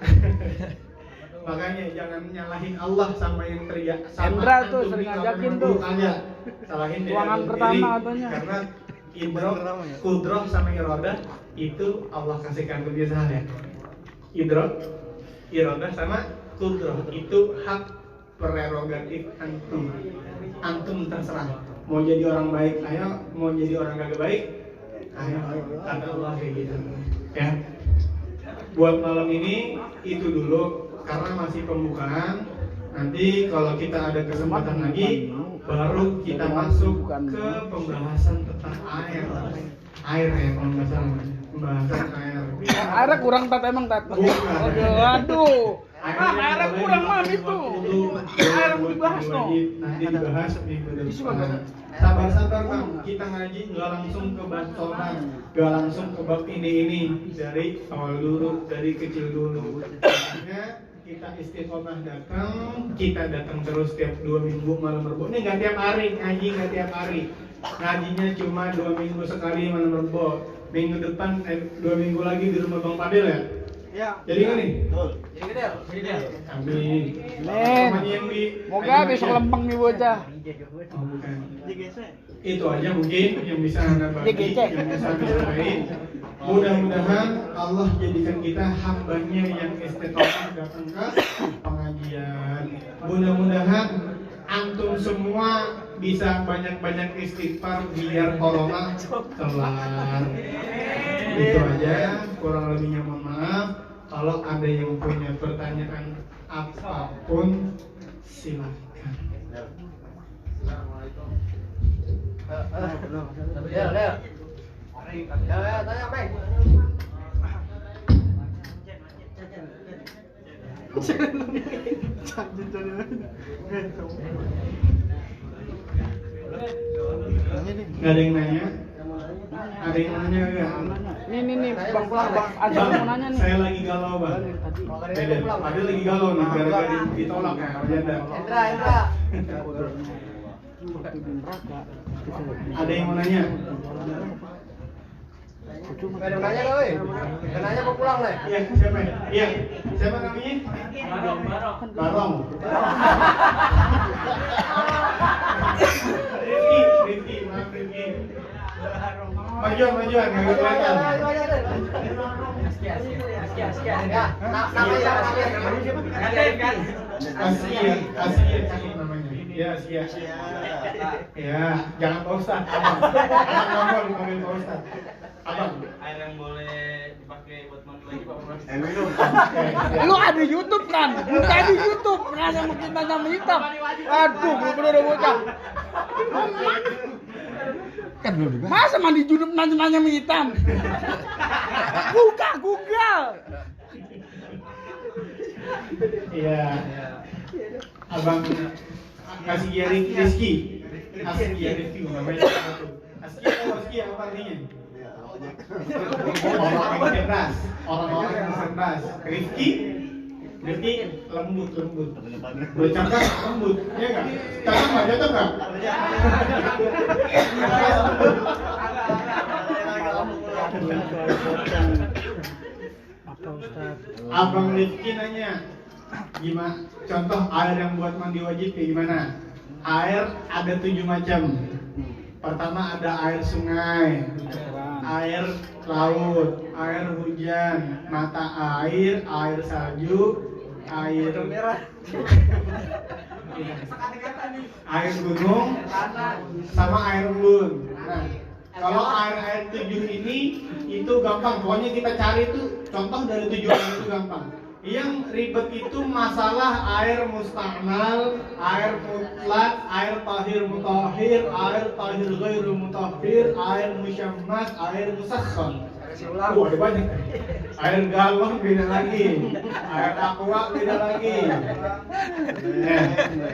Makanya jangan nyalahin Allah sama yang terjadi. Hendra tuh sering ngajakin tuh. Salahin diri Ruangan sendiri. pertama katanya. Karena idroh, kudroh sama irodah itu Allah kasihkan ke dia ya. Idroh, irodah sama kudroh itu hak prerogatif antum. Antum terserah. Mau jadi orang baik, ayo. Mau jadi orang kagak baik, ayo. Kata Allah kayak gitu. Ya. Buat malam ini itu dulu karena masih pembukaan. Nanti kalau kita ada kesempatan lagi, baru kita masuk ke pembahasan tentang air. Air ya kalau nggak salah. Pembahasan air. Airnya kurang tat emang tat. Aduh. Airnya kurang mah itu. Air yang dibahas no. Nanti dibahas minggu depan. Sabar-sabar Bang, kita ngaji nggak langsung ke bab sholat, nggak langsung ke bab ini dari awal dulu, dari kecil dulu. Makanya kita istiqomah datang, kita datang terus tiap 2 minggu malam Rebo. Ini nggak tiap hari ngaji, nggak tiap hari. Ngajinya cuma 2 minggu sekali malam Rebo. Minggu depan 2 minggu lagi di rumah Bang Padil ya. Iya. Jadi kan nih? Betul. Jadi Del. Amin. Men. Namanya yang di Moga besok lempeng nih bocah. Oh, bukan. Itu aja mungkin yang bisa Anda bagi, yang bisa disampaikan. Mudah-mudahan Allah jadikan kita hambanya yang istiqomah datang ke pengajian. Mudah-mudahan antum semua bisa banyak-banyak istighfar biar corona kelar. Itu aja, kurang lebihnya mohon maaf. Kalau ada yang punya pertanyaan apapun silakan. Del. Ya, tanya apa? Gak ada yang nanya? Ada yang nanya gak? Nih, Bang ada yang mau nanya nih. Saya lagi galau Bang. Ada lagi galau nih, gara-gara ditolak ya, bercanda. Indra. Ada yang mau nanya? Gak ada yang nanya kau, gak nanya mau pulang nih. Iya, siapa ya? Iya, siapa namanya? Barong. Rifki, maaf Rifki. Majuan, nggak kelihatan. Asia, cakep namanya. Ya, Asia. Ya, jangan Pak Ustaz. Anak nomor dipanggil Pak Ustaz. Abang. Air yang boleh dipakai buat mandi lagi Pak Mas. Minum. Lu ada YouTube kan? Buka di YouTube, nanya makin tanya hitam. Aduh, bener udah bocah. Kan belum juga. Masa mandi junub nanya hitam? Buka Google. Iya. Abang kasih dia Rizky. Kasih dia Rizky namanya satu. Aski apa artinya? Orang-orang yang cerdas. Rizky Rifki lembut. Bercakap lembut, ya nggak? Cakap nggak? Cakap nggak? Apa Ustaz? Abang Rifki nanya, gimana? Contoh air yang buat mandi wajib kayak gimana? Air ada 7 macam. Pertama ada air sungai, air laut, air hujan, mata air, air salju, air merah, air gunung, sama air embun. Nah, kalau air 7 ini itu gampang. Pokoknya kita cari itu contoh dari 7 air itu gampang. Yang ribet itu masalah air musta'mal, air mutlak, air tahir mutahhir, air tahir ghairu mutahhir, air musyammas, air musakhkhar. Ada banyak. Air galon beda lagi, air aqua beda lagi.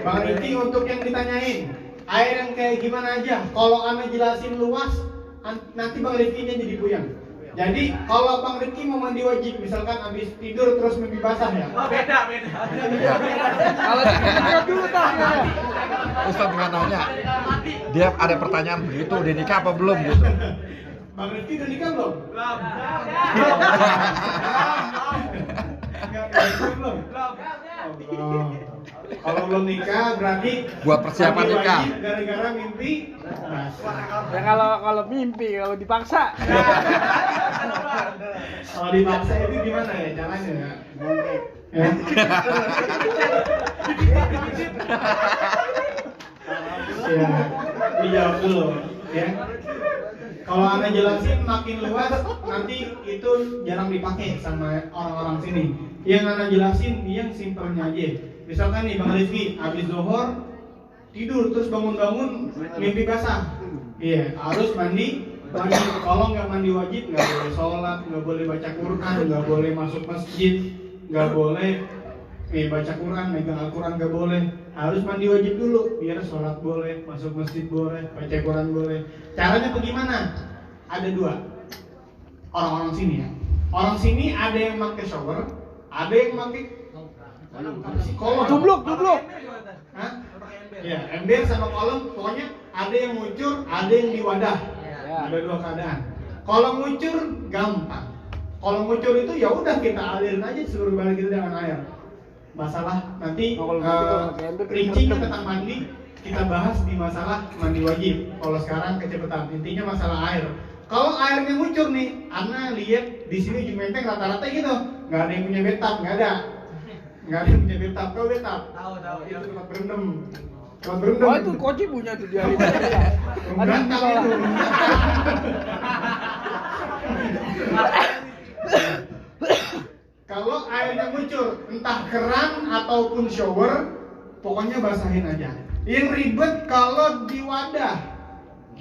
Bang Riki untuk yang ditanyain, air yang kayak gimana aja? Kalau Anda jelasin luas, nanti Bang Riki jadi puyeng. Jadi kalau Bang Riki mau mandi wajib, misalkan habis tidur terus mimpi basah ya? Oh, beda. Kalau kita dulu tanya. Ustaz nggak nanya, dia ada pertanyaan begitu, udah nikah apa belum gitu? Bang Riki udah nikah belum? Belum. Belum. Kalau belum nikah berarti Buat persiapan mandi nikah. wajib gara-gara mimpi basah. Ya kalau mimpi, kalau dipaksa. Kalau dipaksa itu gimana ya caranya ya? Ya. Ya, dijawab dulu ya. Kalau Anda jelasin makin luas, nanti itu jarang dipakai sama orang-orang sini. Yang Anda jelasin yang simpelnya aja. Misalkan nih Bang Rizky, habis zuhur tidur terus bangun-bangun mimpi basah. Iya, harus mandi wajib. Kalau nggak mandi wajib, nggak boleh sholat, nggak boleh baca Quran, nggak boleh masuk masjid, nggak boleh baca Quran, megang Al-Quran nggak boleh. Harus mandi wajib dulu, biar sholat boleh, masuk masjid boleh, baca Quran boleh. Caranya bagaimana? Ada 2. Orang-orang sini ya. Orang sini ada yang pakai shower, ada yang pakai kolom. Tubluk. Hah? Ya, ember sama kolom, pokoknya ada yang ngucur, ada yang di wadah. Ya. Ada 2 keadaan. Kalau ngucur gampang. Kalau ngucur itu ya udah kita alirin aja seluruh badan kita dengan air. Masalah nanti Oh, kalau gitu, pakai ember, rincinya tetep. tentang mandi kita bahas di masalah mandi wajib. Kalau sekarang kecepatan, intinya masalah air. Kalau airnya ngucur nih, Ana lihat di sini Jumenteng rata-rata gitu, nggak ada yang punya bathtub, nggak ada yang punya bathtub. Kau bathtub? Tahu. Itu tempat berendam. Tempat berendam. Oh itu koci punya tuh dia. Berantak itu. Kalau airnya ngucur, entah keran ataupun shower, pokoknya basahin aja. Yang ribet kalau di wadah,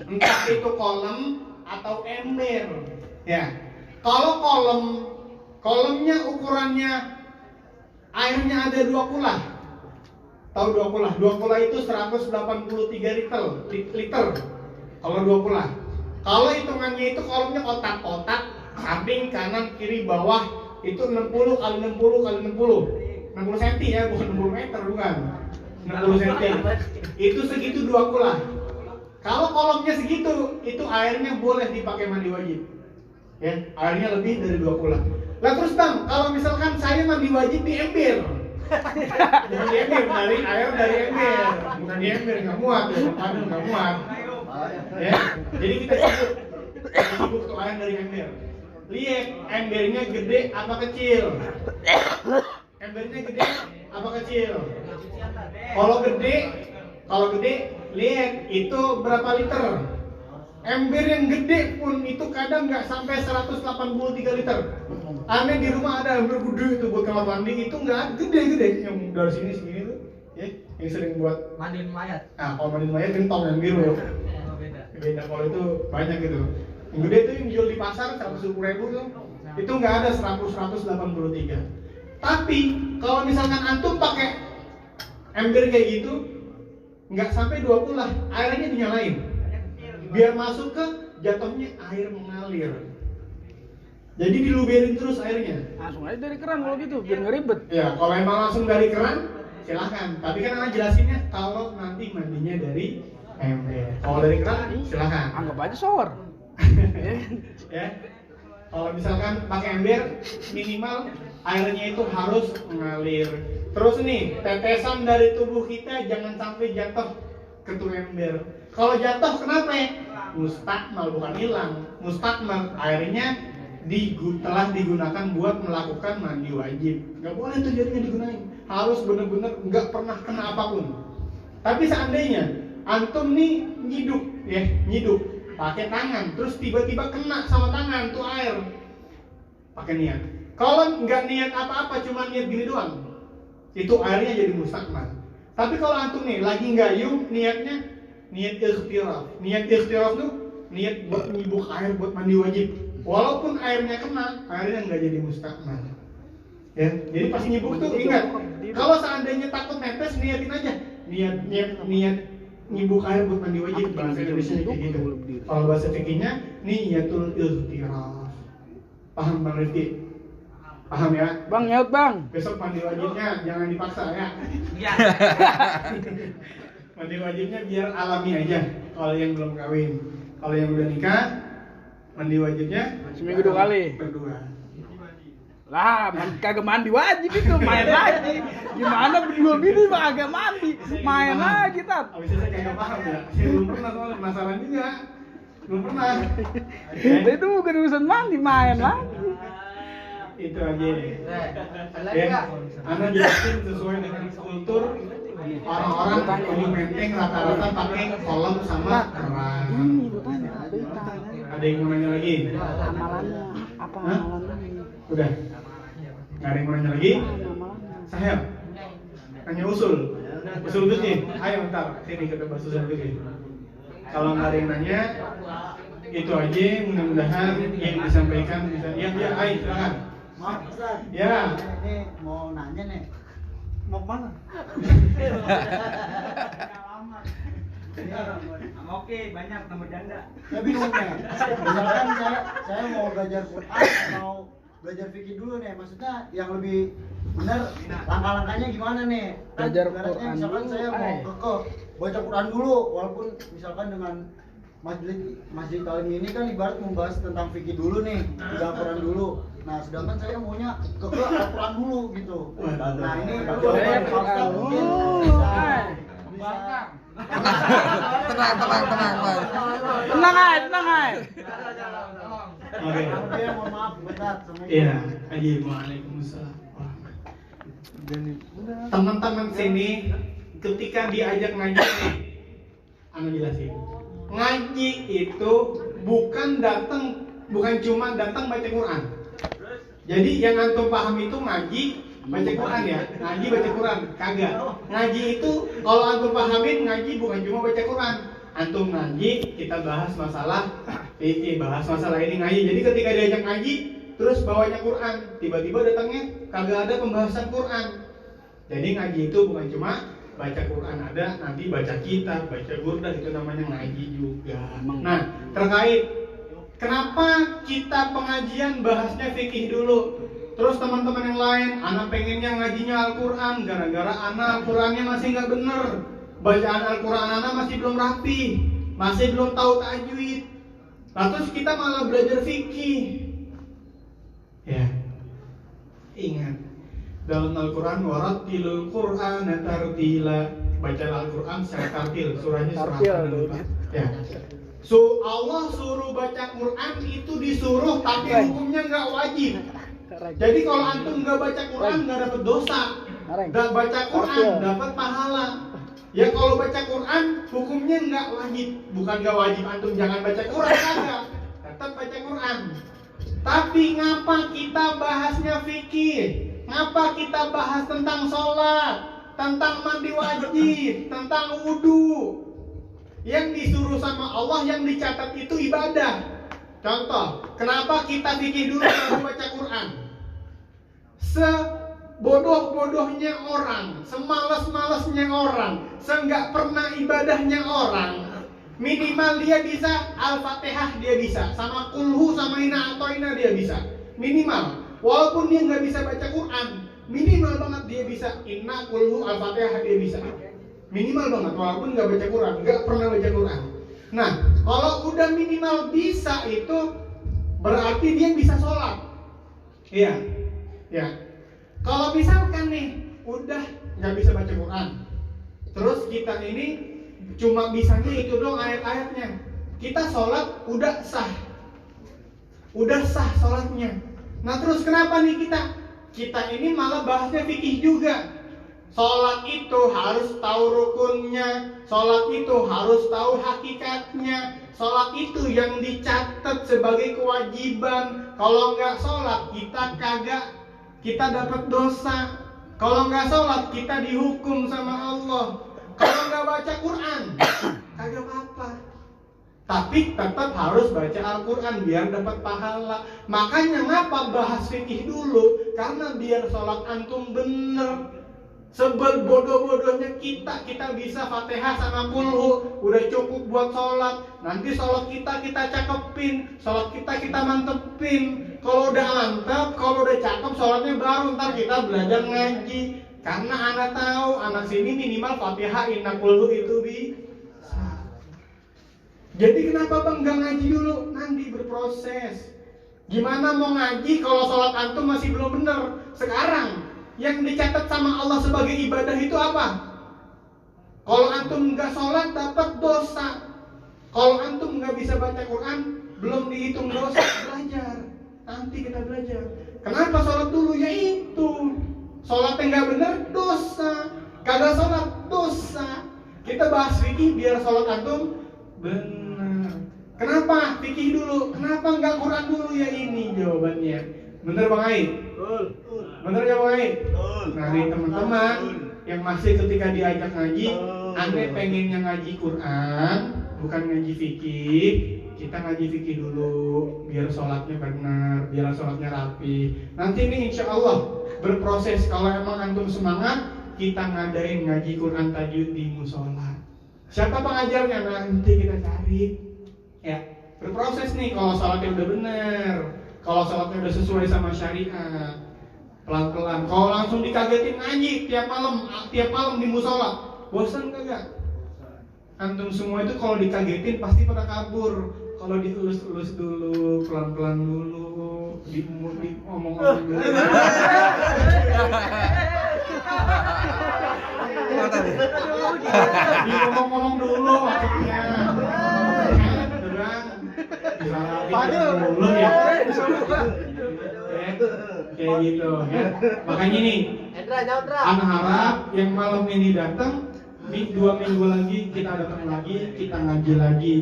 entah itu kolam atau ember. Ya, kalau kolamnya ukurannya airnya ada 2 kula. Tahu 2 kula? 2 kula itu 183 liter. Kalau 2 kula. Kalau hitungannya itu kolamnya kotak-kotak, samping kanan kiri bawah itu 60 kali 60 kali 60 cm ya, bukan 60 meter, bukan 60 cm. Itu segitu 2 kula. Kalau kolomnya segitu, itu airnya boleh dipakai mandi wajib. Ya, airnya lebih dari 2 kula. Lah terus Bang, kalau misalkan saya mandi wajib di ember. Bukan di ember, dari air dari ember. Bukan di ember, nggak muat ya, padahal nggak muat. Ya, jadi kita cukup tuh air dari ember. Lihat embernya gede apa kecil. Embernya gede apa kecil. Kalau gede, lihat itu berapa liter. Ember yang gede pun itu kadang nggak sampai 183 liter. Aneh di rumah ada ember gede itu buat kamar mandi, itu nggak gede yang dari sini segini tuh, ya, yang sering buat Mandiin mayat. Nah, kalau mandiin mayat gentong yang biru. Oh, beda. Kalau itu banyak gitu. Yang gede tuh yang jual di pasar 110.000 tuh, itu nggak ada 183. Tapi kalau misalkan antum pakai ember kayak gitu, nggak sampai 2 kula, airnya dinyalain. Biar masuk ke jatuhnya air mengalir. Jadi diluberin terus airnya. Langsung aja dari keran kalau gitu, biar nggak ribet. Ya, kalau emang langsung dari keran, silahkan. Tapi kan anak jelasinnya kalau nanti mandinya dari ember. Kalau dari keran, silahkan. Anggap aja shower. Ya. Kalau misalkan pakai ember, minimal airnya itu harus mengalir. Terus nih, tetesan dari tubuh kita jangan sampai jatuh ke tuh ember. Kalau jatuh kenapa? Mustakmal, bukan hilang. Mustakmal, airnya telah digunakan buat melakukan mandi wajib. Nggak boleh tuh jadinya digunain. Harus bener-bener nggak pernah kena apapun. Tapi seandainya antum nih nyiduk pakai tangan, terus tiba-tiba kena sama tangan tuh air, pakai niat. Kalau nggak niat apa-apa, cuma niat gini doang, itu airnya jadi mustakmal. Tapi kalau antum nih lagi gayung, niatnya niat ikhtiraf. Niat ikhtiraf tuh niat buat nyibuk air buat mandi wajib. Walaupun airnya kena, airnya nggak jadi mustakmal. Ya, jadi pas nyibuk tuh ingat, kalau seandainya takut netes, niatin aja. Niat nyibuk air buat mandi wajib. Bahasa Indonesia kayak gitu. Kalau bahasa fikihnya niyatul ikhtiraf. Paham Bang Rifki? Paham ya? Bang, nyaut bang. Besok mandi wajibnya jangan dipaksa ya. Iya. Mandi wajibnya biar alami aja. Kalau yang belum kawin, kalau yang udah nikah, mandi wajibnya seminggu 2 kali. Berdua. Lah, kagak mandi wajib itu, main lagi. Gimana berdua bini mah agak mandi, main lagi tat. Abis itu saya kagak paham ya. Saya belum pernah soalnya penasaran juga. Belum pernah. Itu bukan urusan mandi, main lagi. Itu aja nih. Ya, Anda jelasin sesuai dengan kultur orang-orang ujung menteng rata-rata pakai kolam sama keran. Ini gue tanya, ada ikan. Ada yang mau nanya lagi? Amalannya, apa Hah? amalannya? Udah. Nggak ada yang mau nanya lagi? Amalannya. Sahel. Nanya usul. Usul fikih. Ayo bentar, sini kita bahas usul fikih. Kalau nggak ada yang nanya, itu aja. Mudah-mudahan yang disampaikan bisa. Ya, ayo silakan. Maaf Ustaz. Ya. Ini mau nanya nih. Mau kemana? Oke, banyak nomor janda. Ya bingung nih. Misalkan saya mau belajar Quran, mau belajar fikih dulu nih. Maksudnya yang lebih benar langkah-langkahnya gimana nih? Belajar Ibaratnya Quran misalkan dulu, saya mau kekeh baca Quran dulu, walaupun misalkan dengan masjid kali ini kan ibarat membahas tentang fikih dulu nih, tidak Quran dulu. Nah, sedangkan saya maunya kekeh Al-Quran dulu gitu. Nah, ini Quran mungkin dulu. bisa Tenang, Mas. Tenang aja. Oke. Dia mohon maaf, bentar. Iya, aja. Waalaikumsalam. Teman-teman sini ketika diajak ngaji nih, anu jelasin. Ngaji itu bukan cuma datang baca Quran. Jadi yang antum paham itu ngaji baca Quran ya, ngaji baca Quran, kagak. Ngaji itu kalau antum pahamin ngaji bukan cuma baca Quran. Antum ngaji, kita bahas masalah fikih, bahas masalah ini ngaji. Jadi ketika diajak ngaji, terus bawanya Quran, tiba-tiba datangnya kagak ada pembahasan Quran. Jadi ngaji itu bukan cuma baca Quran, ada nanti baca kitab, baca burdah, itu namanya ngaji juga. Nah, terkait kenapa kita pengajian bahasnya fikih dulu, terus teman-teman yang lain, anak pengennya ngajinya Al-Quran, gara-gara anak Al-Qurannya masih nggak bener, bacaan Al-Quran anak masih belum rapi, masih belum tahu tajwid. Nah, terus kita malah belajar fikih. Ya, ingat dalam Al-Quran warattilul Qur'ana tartila, baca Al-Quran secara tartil, surahnya surah apa? Ya. So Allah suruh baca Quran itu disuruh, tapi hukumnya nggak wajib. Jadi kalau antum nggak baca Quran nggak dapat dosa, dan baca Quran dapat pahala. Ya kalau baca Quran hukumnya nggak wajib, bukan nggak wajib antum jangan baca Quran, kagak, tetap baca Quran. Tapi ngapa kita bahasnya fikih? Ngapa kita bahas tentang sholat, tentang mandi wajib, tentang wudhu? Yang disuruh sama Allah, yang dicatat itu ibadah. Contoh, kenapa kita fikih dulu baru baca Quran? Sebodoh-bodohnya orang, semalas-malasnya orang, seenggak pernah ibadahnya orang, minimal dia bisa Al-Fatihah dia bisa, sama kulhu sama ina atoina dia bisa. Minimal. Walaupun dia nggak bisa baca Quran, minimal banget dia bisa inna kulhu al-fatihah dia bisa. Minimal banget, walaupun nggak baca Quran, nggak pernah baca Quran. Nah, kalau udah minimal bisa itu berarti dia bisa sholat. Iya, ya. Kalau misalkan nih udah nggak bisa baca Quran, terus kita ini cuma bisanya itu dong ayat-ayatnya. Kita sholat udah sah sholatnya. Nah terus kenapa nih kita ini malah bahasnya fikih juga. Sholat itu harus tahu rukunnya, sholat itu harus tahu hakikatnya, sholat itu yang dicatat sebagai kewajiban. Kalau nggak sholat kita dapat dosa. Kalau nggak sholat kita dihukum sama Allah. Kalau nggak baca Quran kagak apa-apa. Tapi tetap harus baca Al-Quran biar dapat pahala. Makanya ngapa bahas fikih dulu? Karena biar sholat antum bener. Sebel bodoh-bodohnya kita bisa Fatihah sama kulhu udah cukup buat sholat. Nanti sholat kita cakepin, sholat kita mantepin. Kalau udah mantep, kalau udah cakep sholatnya baru ntar kita belajar ngaji. Karena anak tahu anak sini minimal Fatihah inna kulhu itu bisa. Jadi kenapa bang nggak ngaji dulu? Nanti berproses. Gimana mau ngaji kalau sholat antum masih belum bener? Sekarang yang dicatat sama Allah sebagai ibadah itu apa? Kalau antum nggak sholat dapat dosa. Kalau antum nggak bisa baca Quran belum dihitung dosa. Belajar. Nanti kita belajar. Kenapa sholat dulu? Ya itu. Sholatnya nggak bener dosa. Kagak sholat dosa. Kita bahas fikih biar sholat antum benar. Kenapa fikih dulu? Kenapa nggak Quran dulu? Ya ini jawabannya. Bener Bang Ai? Betul. Bener ya Bang Ai? Betul. Nah nih teman-teman yang masih ketika diajak ngaji, Anda pengennya ngaji Quran, bukan ngaji fikih. Kita ngaji fikih dulu, biar sholatnya benar, biar sholatnya rapi. Nanti nih insya Allah berproses. Kalau emang antum semangat, kita ngadain ngaji Quran tajwid di musola. Siapa pengajarnya? Nanti kita cari. Ya, berproses nih kalau sholatnya udah benar, kalau sholatnya udah sesuai sama syariat, pelan-pelan. Kalau langsung dikagetin ngaji tiap malam di musola, bosan kagak? Antum semua itu kalau dikagetin pasti pada kabur. Kalau dielus-elus dulu, pelan-pelan dulu, diomong-omong dulu. Diomong-omong dulu maksudnya. Dulu ya. Kayak gitu ya. Makanya nih, anak harap yang malam ini datang, 2 minggu lagi kita datang lagi, kita ngaji lagi.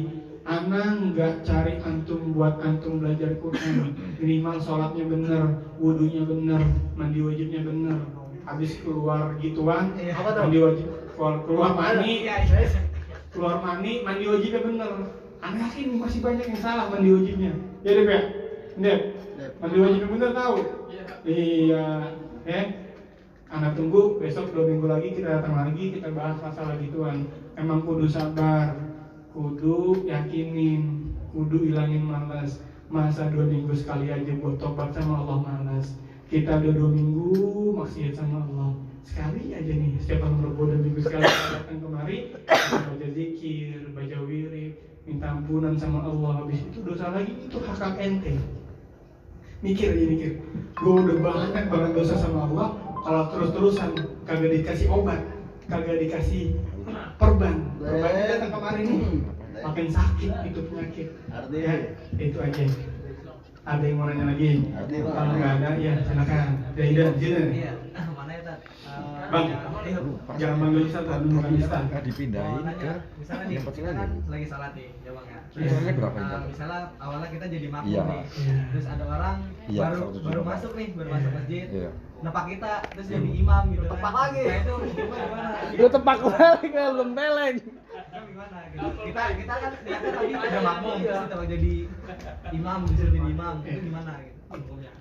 Anak nggak cari antum buat antum belajar Quran. Minimal sholatnya bener, wudunya bener, mandi wajibnya bener. Habis keluar gituan, mandi wajib, keluar mani, mandi wajibnya bener. Anak yakin masih banyak yang salah mandi wajibnya. Ya deh ya, Dep. Mandi wajibnya bener tahu? Iya. Anak tunggu besok 2 minggu lagi kita datang lagi, kita bahas masalah gituan. Emang kudu sabar, kudu yakinin, kudu ilangin malas. Masa 2 minggu sekali aja buat tobat sama Allah malas. Kita udah 2 minggu maksiat sama Allah. Sekali aja nih, setiap Rabu dan Minggu sekali datang kemari, baca zikir, baca wirid, minta ampunan sama Allah. Habis itu dosa lagi, itu hak ente. Mikir, gue udah banyak banget dosa sama Allah. Kalau terus-terusan kagak dikasih obat, kagak dikasih perban datang kemarin nih, makin sakit itu penyakit. Ya, itu aja. Ada yang mau nanya lagi? Kalau nggak ada, ya silakan. Zaidan. Iya. Mana ya, Tat? Bang, jangan manggil Ustaz, bukan Ustaz. Dipindahin ke misalnya nih, yang kita kan lagi salat nih, ya Bang ya. Kisarannya berapa jam? Misalnya awalnya kita jadi makmum Iya. nih. Terus ada orang Iya, baru masuk masjid. Iya. Nepak kita, terus jadi imam gitu. Tepak lagi. Nah itu gimana? Gue tepak balik ke lempeleng. Gimana gitu. Kita kan niatnya tadi udah makmum, terus kita mau jadi imam, disuruh jadi imam. Itu gimana gitu hukumnya?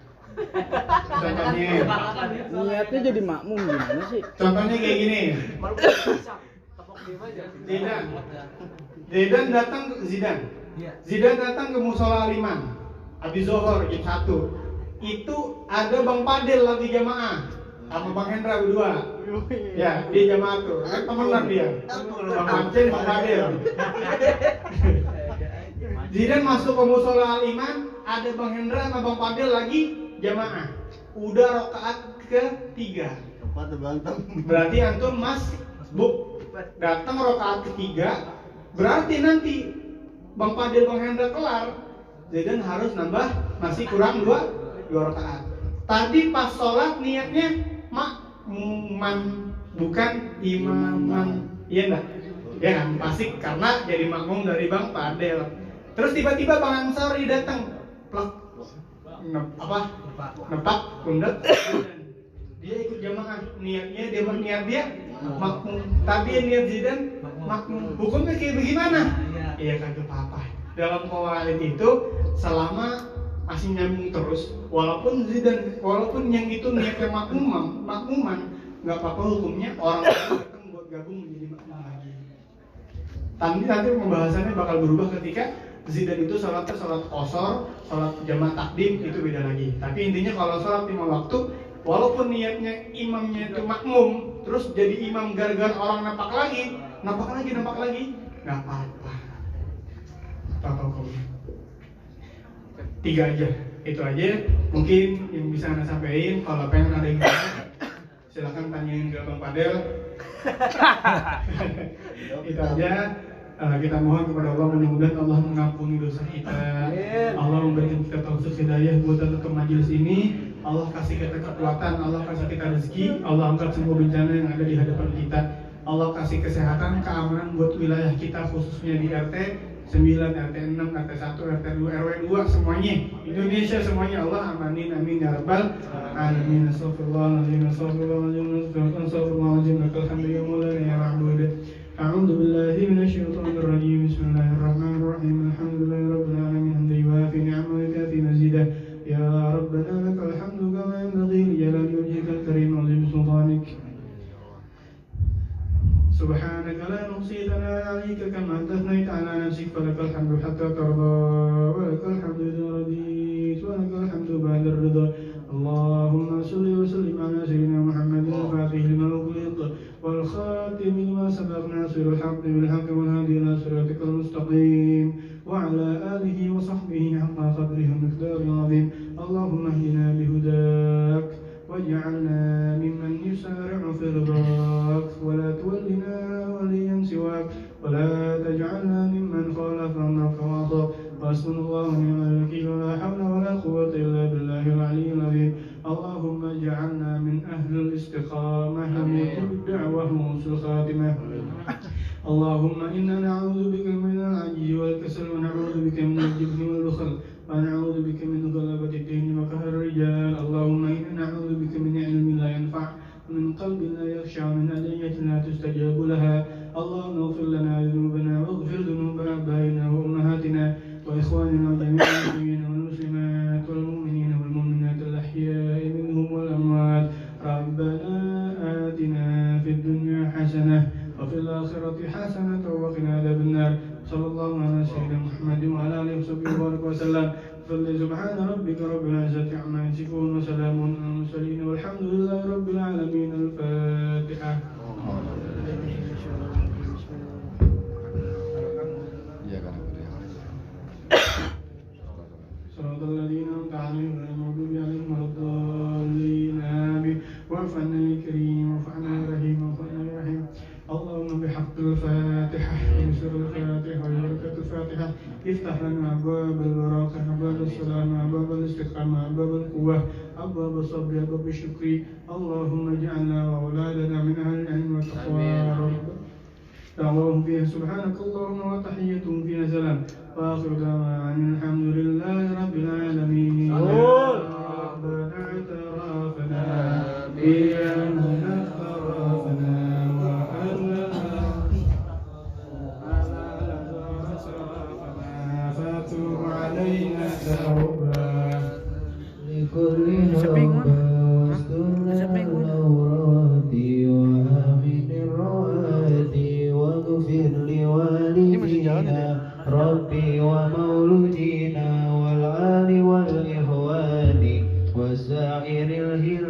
Niatnya jadi makmum gimana sih? Contohnya kayak gini. Zidan datang ke Zidan. Iya. Zidan datang ke musola Aliman. Habis zuhur jam 1. itu ada Bang Padel lagi jamaah sama Bang Hendra berdua. Ya, dia jamaah tuh. Kan temenan dia. Bang Mancen, Bang Padel. Zidan masuk ke musola Al Iman, ada Bang Hendra sama Bang Padel lagi jamaah. Udah rakaat ketiga. Berarti antum Mas Buk datang rakaat ketiga, berarti nanti Bang Padel Bang Hendra kelar, Zidan harus nambah masih kurang dua rakaat. Tadi pas sholat niatnya makmuman bukan imaman, iya enggak? Ya kan, pasti karena jadi makmum dari Bang Padel. Terus tiba-tiba Bang Ansori datang, plak, nepak pundak, dia ikut jamaah. Niat dia makmum. Tapi niat Zidan makmum. Hukumnya kayak bagaimana? Iya kagak apa-apa. Dalam qawaid itu selama masih nyambung terus, walaupun yang itu niatnya makmuman, nggak apa-apa hukumnya orang datang buat gabung menjadi makmum lagi. Nanti pembahasannya bakal berubah ketika Zidan itu sholatnya sholat qashar, sholat jamaah takdim itu beda lagi. Tapi intinya kalau sholat 5 waktu, walaupun niatnya imamnya itu makmum, terus jadi imam gara-gara orang nampak lagi, nggak apa-apa. Apa hukumnya? 3 aja, itu aja mungkin yang bisa anda sampaikan. Kalau pengen ada yang tanya, silakan tanyain ke Bang Padel. Itu aja. Kita mohon kepada Allah, mudah-mudahan Allah mengampuni dosa kita. Allah memberikan kita taufik hidayah buat tetap ke majelis ini. Allah kasih kita kekuatan, Allah kasih kita rezeki, Allah angkat semua bencana yang ada di hadapan kita. Allah kasih kesehatan, keamanan buat wilayah kita, khususnya di RT 9, RT 6, RT 1, RT 2, RW 2 semuanya, Indonesia semuanya. Allah amanin, amin ya rabbal alamin. Astagfirullahaladzim, astagfirullahaladzim, alhamdulillah ya rabbil. A'udzu billahi minasyaitonir rajim. Bismillahirrahmanirrahim. Alhamdulillahi rabbil alamin. Hamdan yuwafi ni'amahu wa yukafi mazidah. Ya rabbana lakal hamdu kama yanbaghi li jalali wajhikal karim wa 'azimi sultanik. Subhanaka la nuhsi thana'an 'alaika kama athnayta 'ala nafsik, falakal hamdu hatta tarda wa lakal hamdu idza radit wa lakal hamdu ba'da ar-ridha. Allahumma shalli wa sallim ala sayyidina Muhammadin al-fatih lima ughliq wal khatim lima sabaq nasirul haqqi bil haqqi wal hadi ila siratikal mustaqim wa ala alihi wa sahbihi haqqa qadrihi wa miqdarihi al-'azim. Allahumma ihdina bihudak waj'alna mimman yusari'u fi ridhak wa la tuwallina waliyan siwak wa la taj'alna mimman khalafa amraka wa 'asaq. Hasbunallahu wa ni'mal wakeel, la hawla wa la quwwata illa billahil 'aliyyil 'azim. Allahumma ij'alna min ahlil istiqamah wa bid-da'wah wa husnul khatimah. Allahumma inna na'udzu bika minal 'ajzi wal kasal wa na'udzu bika minal jubni wal bukhl wa na'udzu bika min ghalabati ad-din wa qahri ar-rijal. Allahumma inna na'udzu bika min 'ilmin la yanfa' wa min qalbin la yakhsha wa min ad'iyatin la tustajabu laha. Allahumma ighfir lana dhunubana waghfir dhunuba abaina wa ummahatina wa ikhwanina wa jami'il muslimina wal muslimat wal mu'minina wal mu'minat al-ahya'i minhum wal amwat. Rabbana atina fid dunya hasanah wa fil akhirati hasanah wa qina adzaban nar. Sallallahu ala sayyidina Muhammadin wa ala alihi wa sallam. Subhana rabbika rabbil izzati amma yasifun wa salamun alal mursalin walhamdulillahi rabbil alamin. Al-Fatihah. صراط الذين أنعمت عليهم غير المغضوب عليهم ولا الضالين آمين. واعف عنا يا كريم واعف عنا يا رحيم واعف عنا يا رحيم. اللهم بحق الفاتحة وبسر الفاتحة وبركة الفاتحة افتح لنا أبواب البركة، أبواب السلام، أبواب الاستقامة، أبواب القوة، أبواب الصبر، أبواب الشكر. اللهم اجعلنا وأولادنا من أهل العلم والتقوى يا رب. دعواهم فيها سبحانك اللهم وتحيتهم فيها سلام وآخر دعوانا الحمد لله رب العالمين. ربنا اعترافنا بأننا اخترافنا وأننا على أسرافنا فتوب علينا توبة